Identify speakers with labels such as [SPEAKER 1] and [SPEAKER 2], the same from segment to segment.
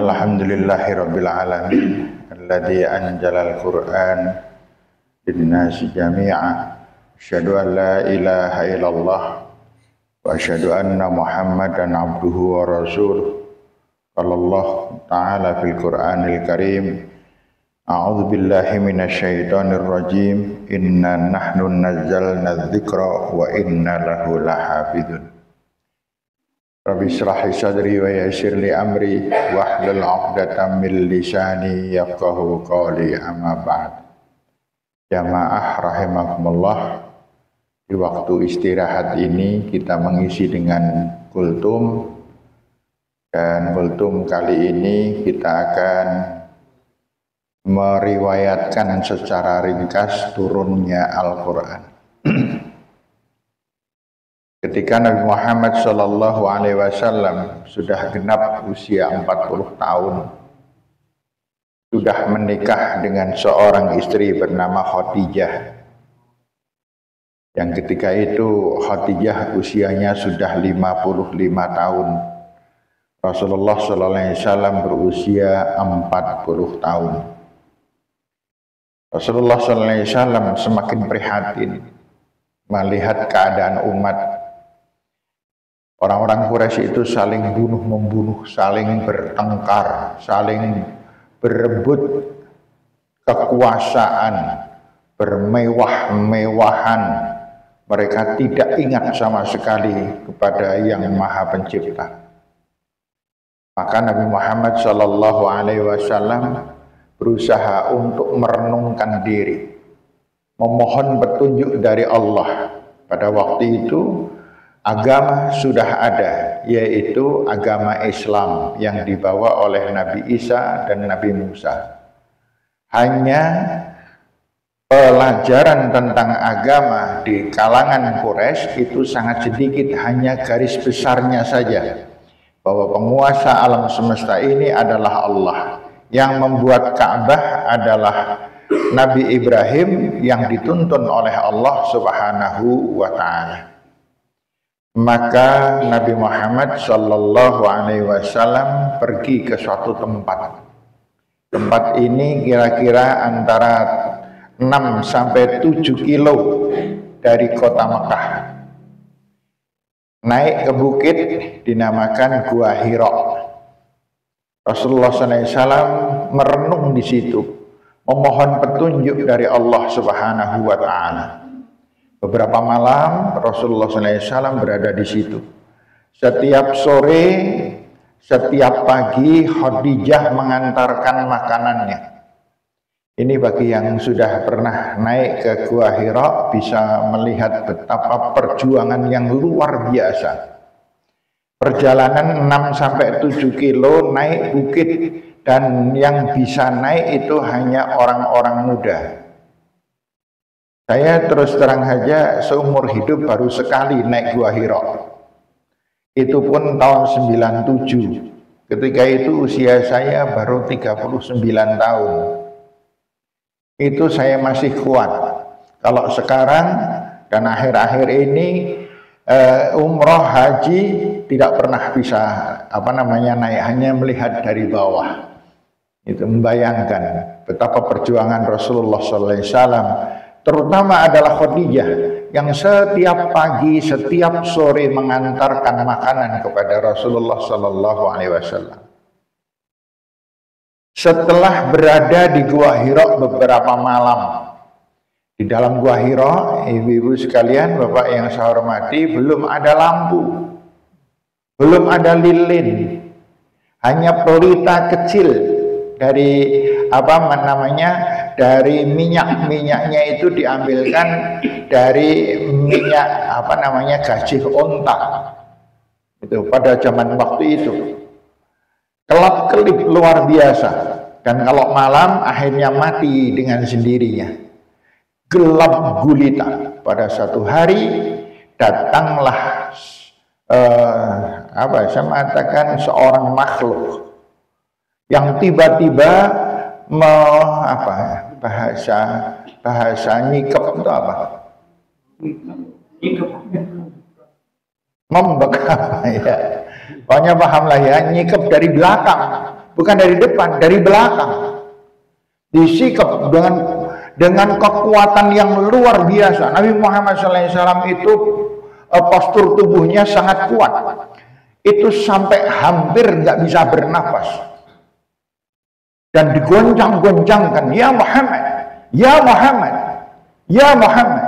[SPEAKER 1] Alhamdulillahirabbil alamin alladzi anjalal Qur'an linnasi jami'a. Asyhadu an la ilaha illallah wa asyhadu anna Muhammadan abduhu wa rasuluh. Qallallahu ta'ala fil Qur'anil Karim. A'udzu billahi minasyaitonir rajim. Inna nahnu nazzalna dzikra wa inna lahu lahafizun. Rabbi shrah li sadri wa yassir li amri wahlul 'uqdatam min lisani yafqahu qawli, amma ba'd. Jamaah rahimakumullah, di waktu istirahat ini kita mengisi dengan kultum, dan kultum kali ini kita akan meriwayatkan secara ringkas turunnya Al-Quran. Ketika Nabi Muhammad SAW sudah genap usia 40 tahun, sudah menikah dengan seorang istri bernama Khadijah, yang ketika itu Khadijah usianya sudah 55 tahun. Rasulullah SAW berusia 40 tahun. Rasulullah SAW semakin prihatin melihat keadaan umat. Orang-orang Quraisy itu saling bunuh-membunuh, saling bertengkar, saling berebut kekuasaan, bermewah-mewahan. Mereka tidak ingat sama sekali kepada Yang Maha Pencipta. Maka Nabi Muhammad SAW berusaha untuk merenungkan diri, memohon petunjuk dari Allah. Pada waktu itu agama sudah ada, yaitu agama Islam yang dibawa oleh Nabi Isa dan Nabi Musa. Hanya pelajaran tentang agama di kalangan Quraisy itu sangat sedikit, hanya garis besarnya saja, bahwa penguasa alam semesta ini adalah Allah, yang membuat Ka'bah adalah Nabi Ibrahim yang dituntun oleh Allah Subhanahu wa Ta'ala. Maka Nabi Muhammad SAW pergi ke suatu tempat. Tempat ini kira-kira antara 6 sampai 7 kilo dari kota Mekah. Naik ke bukit dinamakan Gua Hira. Rasulullah SAW merenung di situ, memohon petunjuk dari Allah Subhanahu wa Ta'ala. Beberapa malam Rasulullah SAW berada di situ. Setiap sore, setiap pagi Khadijah mengantarkan makanannya. Ini bagi yang sudah pernah naik ke Gua Hira bisa melihat betapa perjuangan yang luar biasa. Perjalanan 6 sampai 7 kilo naik bukit, dan yang bisa naik itu hanya orang-orang muda. Saya terus terang saja seumur hidup baru sekali naik Gua Hira. Itu pun tahun 97. Ketika itu usia saya baru 39 tahun. Itu saya masih kuat. Kalau sekarang dan akhir-akhir ini umroh haji tidak pernah bisa naik, hanya melihat dari bawah. Itu membayangkan betapa perjuangan Rasulullah SAW, terutama adalah Khadijah yang setiap pagi, setiap sore mengantarkan makanan kepada Rasulullah SAW. Setelah berada di Gua Hira beberapa malam, di dalam Gua Hira, ibu-ibu sekalian, bapak yang saya hormati, belum ada lampu, belum ada lilin, hanya pelita kecil dari dari minyaknya itu diambilkan dari minyak gajih onta. Itu pada zaman waktu itu kelap-kelip luar biasa, dan kalau malam akhirnya mati dengan sendirinya, gelap gulita. Pada satu hari datanglah saya mengatakan seorang makhluk yang tiba-tiba bahasa nyikep itu apa? Membekap ya. Pokoknya pahamlah ya, nyikep dari belakang, bukan dari depan, dari belakang. Disikap dengan kekuatan yang luar biasa. Nabi Muhammad SAW itu postur tubuhnya sangat kuat. Itu sampai hampir nggak bisa bernafas. Dan digoncang-goncangkan, ya Muhammad, ya Muhammad, ya Muhammad.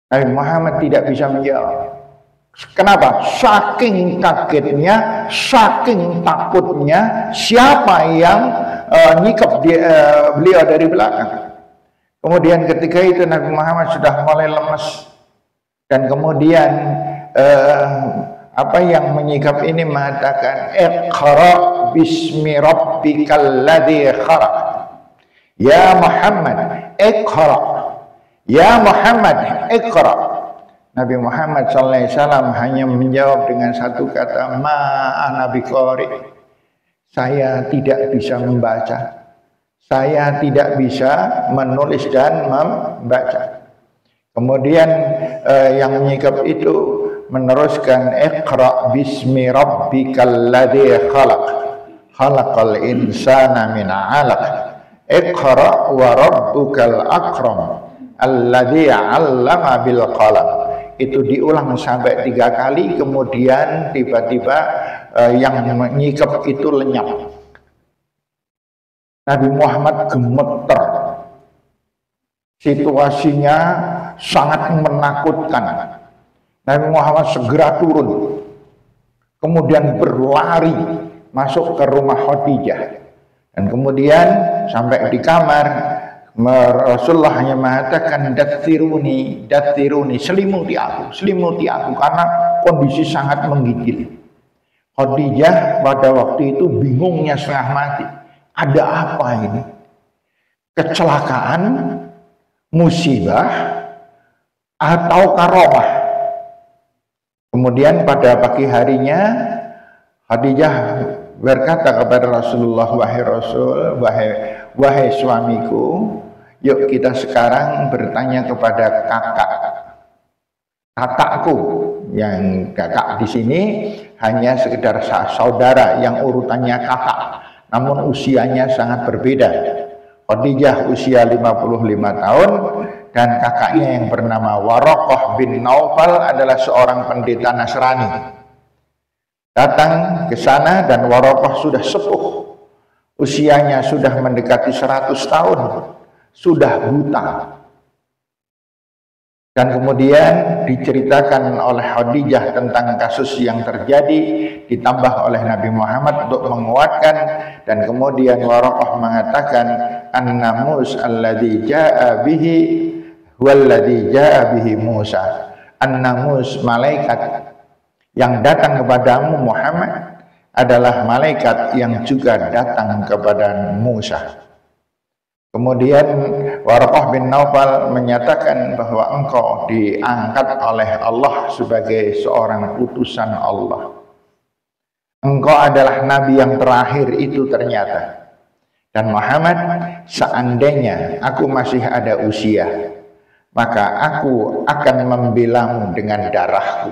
[SPEAKER 1] Nabi Muhammad tidak bisa menjawab. Kenapa? Saking kagetnya, saking takutnya, siapa yang nyikap beliau dari belakang. Kemudian ketika itu Nabi Muhammad sudah mulai lemas, dan kemudian apa yang menyikap ini mengatakan, Iqra bismi rabbikal ladzi khalaq. Ya Muhammad, Iqra. Ya Muhammad, Iqra. Nabi Muhammad SAW hanya menjawab dengan satu kata, Ma'ana biqari. Saya tidak bisa membaca. Saya tidak bisa menulis dan membaca. Kemudian yang menyikap itu meneruskan, Iqra bismi rabbikal ladzi khalaq. Khalaqal insana min 'alaq. Iqra wa rabbukal akram. Alladzi 'allama bil qalam. Itu diulang sampai 3 kali, kemudian tiba-tiba yang menyikap itu lenyap. Nabi Muhammad gemeter. Situasinya sangat menakutkan. Nabi Muhammad segera turun, kemudian berlari masuk ke rumah Khadijah, dan kemudian sampai di kamar. Rasulullah hanya mengatakan dathiruni, selimuti aku karena kondisi sangat menggigil. Khadijah pada waktu itu bingungnya setengah mati. Ada apa ini? Kecelakaan, musibah, atau karomah? Kemudian pada pagi harinya Khadijah berkata kepada Rasulullah, wahai Rasul, wahai suamiku, yuk kita sekarang bertanya kepada kakakku. Yang kakak di sini hanya sekedar saudara yang urutannya kakak, namun usianya sangat berbeda. Khadijah usia 55 tahun dan kakaknya yang bernama Waraqah bin Naufal adalah seorang pendeta Nasrani. Datang ke sana dan Waraqah sudah sepuh. Usianya sudah mendekati 100 tahun. Sudah buta. Dan kemudian diceritakan oleh Khadijah tentang kasus yang terjadi, ditambah oleh Nabi Muhammad untuk menguatkan, dan kemudian Waraqah mengatakan, An-namus alladzi jaa bihi walladzi jaa bihi Musa. An-namus, malaikat yang datang kepadamu Muhammad adalah malaikat yang juga datang kepada Musa. Kemudian Waraqah bin Naufal menyatakan bahwa engkau diangkat oleh Allah sebagai seorang utusan Allah. Engkau adalah nabi yang terakhir itu ternyata. Dan Muhammad, seandainya aku masih ada usia, maka aku akan membelamu dengan darahku.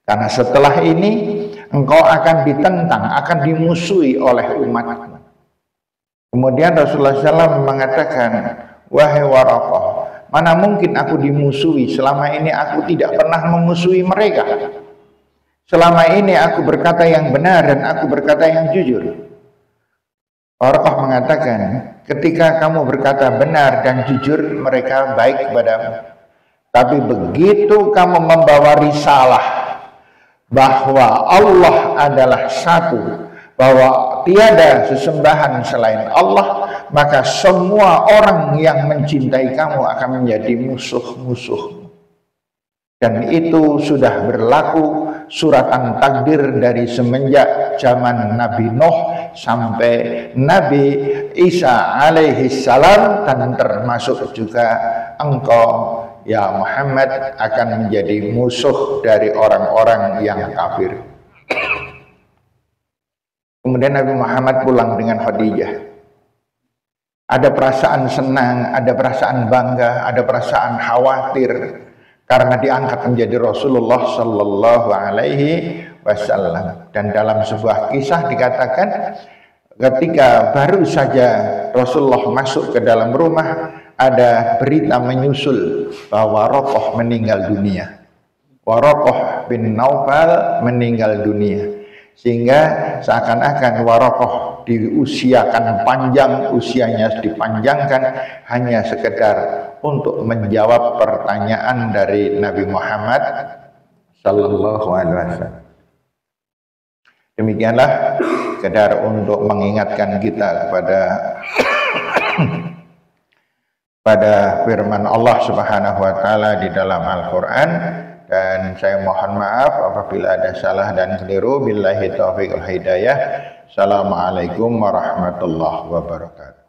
[SPEAKER 1] Karena setelah ini engkau akan ditentang, akan dimusuhi oleh umatku. Kemudian Rasulullah SAW mengatakan, wahai Waraqah, mana mungkin aku dimusuhi, selama ini aku tidak pernah memusuhi mereka. Selama ini aku berkata yang benar dan aku berkata yang jujur. Waraqah mengatakan, ketika kamu berkata benar dan jujur, mereka baik kepadamu. Tapi begitu kamu membawa risalah bahwa Allah adalah satu, bahwa tiada sesembahan selain Allah, maka semua orang yang mencintai kamu akan menjadi musuh-musuh. Dan itu sudah berlaku suratan takdir dari semenjak zaman Nabi Nuh sampai Nabi Isa alaihi salam, dan termasuk juga engkau ya Muhammad akan menjadi musuh dari orang-orang yang kafir. Kemudian Nabi Muhammad pulang dengan Khadijah. Ada perasaan senang, ada perasaan bangga, ada perasaan khawatir karena diangkat menjadi Rasulullah Sallallahu Alaihi wasallam. Dan dalam sebuah kisah dikatakan ketika baru saja Rasulullah masuk ke dalam rumah, ada berita menyusul bahwa Warokoh meninggal dunia. Warokoh bin Naufal meninggal dunia. Sehingga seakan-akan Warokoh diusiakan panjang, usianya dipanjangkan hanya sekedar untuk menjawab pertanyaan dari Nabi Muhammad sallallahu alaihi wasallam. Demikianlah sekedar untuk mengingatkan kita pada firman Allah Subhanahu wa taala di dalam Al-Qur'an, dan saya mohon maaf apabila ada salah dan keliru. Billahi taufiq wal hidayah. Assalamualaikum warahmatullahi wabarakatuh.